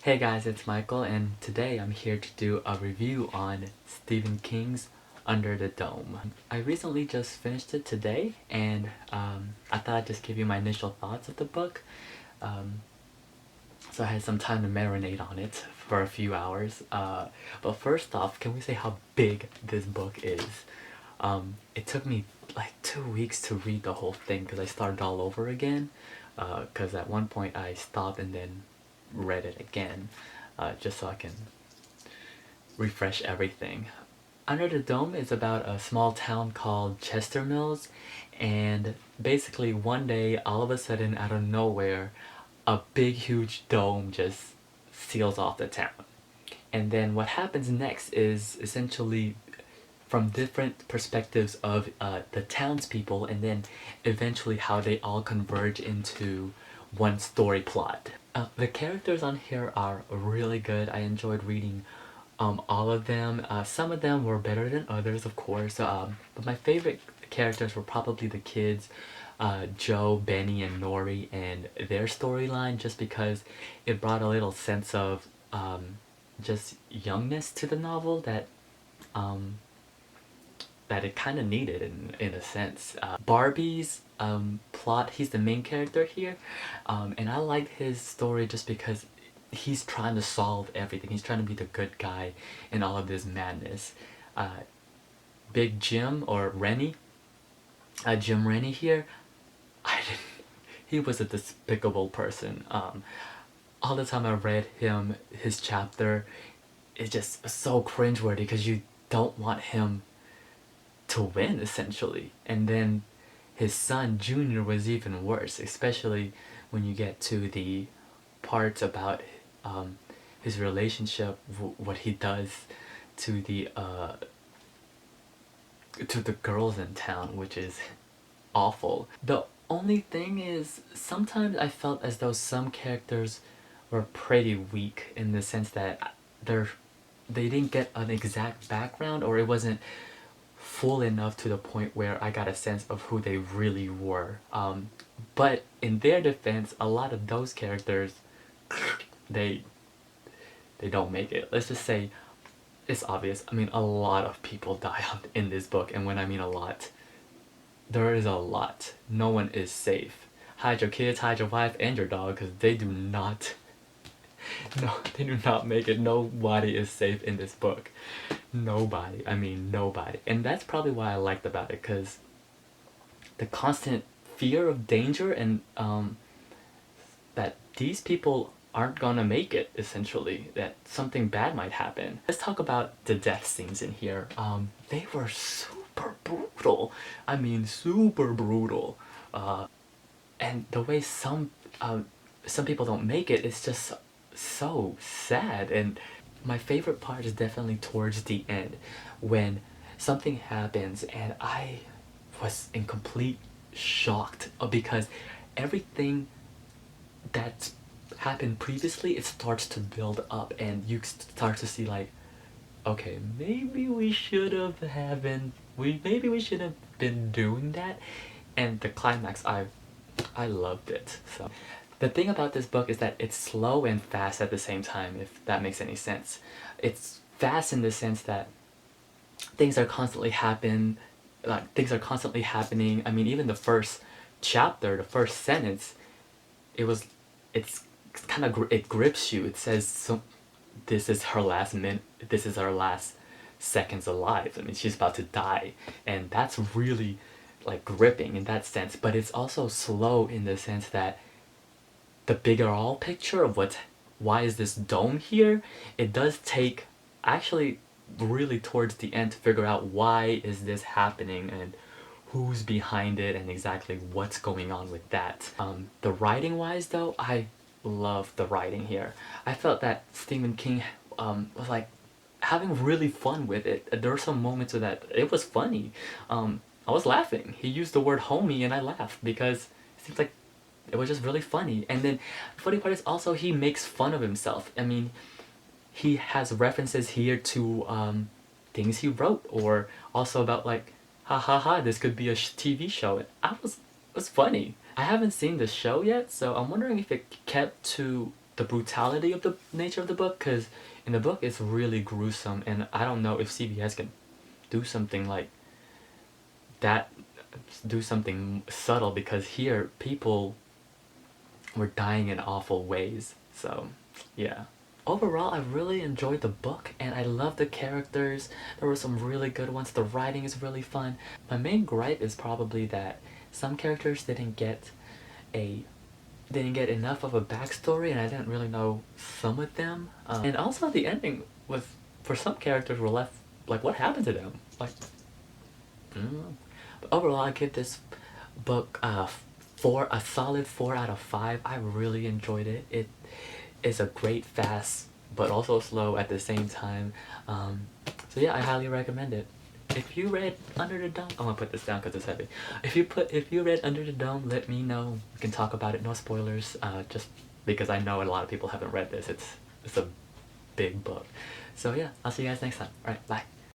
Hey guys, it's Michael, and today I'm here to do a review on Stephen King's Under the Dome. I recently just finished it today, and I thought I'd just give you my initial thoughts of the book. Um, so I had some time to marinate on it for a few hours. But first off, can we say how big this book is? It took me like 2 weeks to read the whole thing because I started all over again. Because at one point I stopped and then read it again, just so I can refresh everything. Under the Dome is about a small town called Chester Mills, and basically one day, all of a sudden, out of nowhere, a big, huge dome just seals off the town. And then what happens next is essentially from different perspectives of the townspeople, and then eventually how they all converge into one story plot. The characters on here are really good. I enjoyed reading all of them. Some of them were better than others, of course, but my favorite characters were probably the kids, Joe, Benny, and Nori, and their storyline, just because it brought a little sense of just youngness to the novel um, that it kind of needed in a sense. Barbie's plot, he's the main character here, and I liked his story just because he's trying to solve everything. He's trying to be the good guy in all of this madness. Uh, Big Jim, or Rennie, Jim Rennie here, I didn't. He was a despicable person. All the time I read his chapter, it's just so cringeworthy because you don't want him to win essentially. And then his son Junior was even worse, especially when you get to the parts about um, his relationship, what he does to the girls in town, which is awful. The only thing is, sometimes I felt as though some characters were pretty weak in the sense that they're they didn't get an exact background, or it wasn't full enough to the point where I got a sense of who they really were. But in their defense, a lot of those characters, they they don't make it. Let's just say it's obvious. I mean, a lot of people die in this book, and when I mean a lot, there is a lot. No one is safe. Hide your kids, hide your wife, and your dog, because they do not. No, they do not make it. Nobody is safe in this book. Nobody. I mean, nobody. And that's probably why I liked about it, because the constant fear of danger and that these people aren't gonna make it, essentially, that something bad might happen. Let's talk about the death scenes in here. They were super brutal. I mean, super brutal. And the way some people don't make it, it's just so sad. And my favorite part is definitely towards the end, when something happens and I was in complete shocked, because everything that happened previously, it starts to build up and you start to see like, okay, maybe we should have haven't we maybe we should have been doing that. And the climax, I loved it. So the thing about this book is that it's slow and fast at the same time, if that makes any sense. It's fast in the sense that things are constantly things are constantly happening. I mean, even the first chapter, the first sentence, it was it's kind of it grips you. It says, so this is her last this is her last seconds alive. I mean, she's about to die, and that's really like gripping in that sense. But it's also slow in the sense that the bigger all picture of why is this dome here, it does take actually really towards the end to figure out why is this happening and who's behind it and exactly what's going on with that. The writing wise though, I love the writing here. I felt that Stephen King was like having really fun with it. There were some moments of that it was funny. I was laughing. He used the word homie and I laughed because it seems like it was just really funny. And then the funny part is also he makes fun of himself. I mean, he has references here to things he wrote, or also about like, ha ha ha, this could be a TV show. It was funny. I haven't seen the show yet, so I'm wondering if it kept to the brutality of the nature of the book, because in the book it's really gruesome, and I don't know if CBS can do something like that, do something subtle, because here people were dying in awful ways. So yeah, overall I really enjoyed the book and I love the characters. There were some really good ones. The writing is really fun. My main gripe is probably that some characters a didn't get enough of a backstory, and I didn't really know some of them. And also the ending was, for some characters, were left like, what happened to them? Like, but overall, I give this book a solid 4 out of 5. I really enjoyed it. It is a great fast, but also slow at the same time. So yeah, I highly recommend it. If you read Under the Dome, I'm gonna put this down because it's heavy. If you read Under the Dome, let me know. We can talk about it. No spoilers. Just because I know a lot of people haven't read this. It's a big book. So yeah, I'll see you guys next time. All right, bye.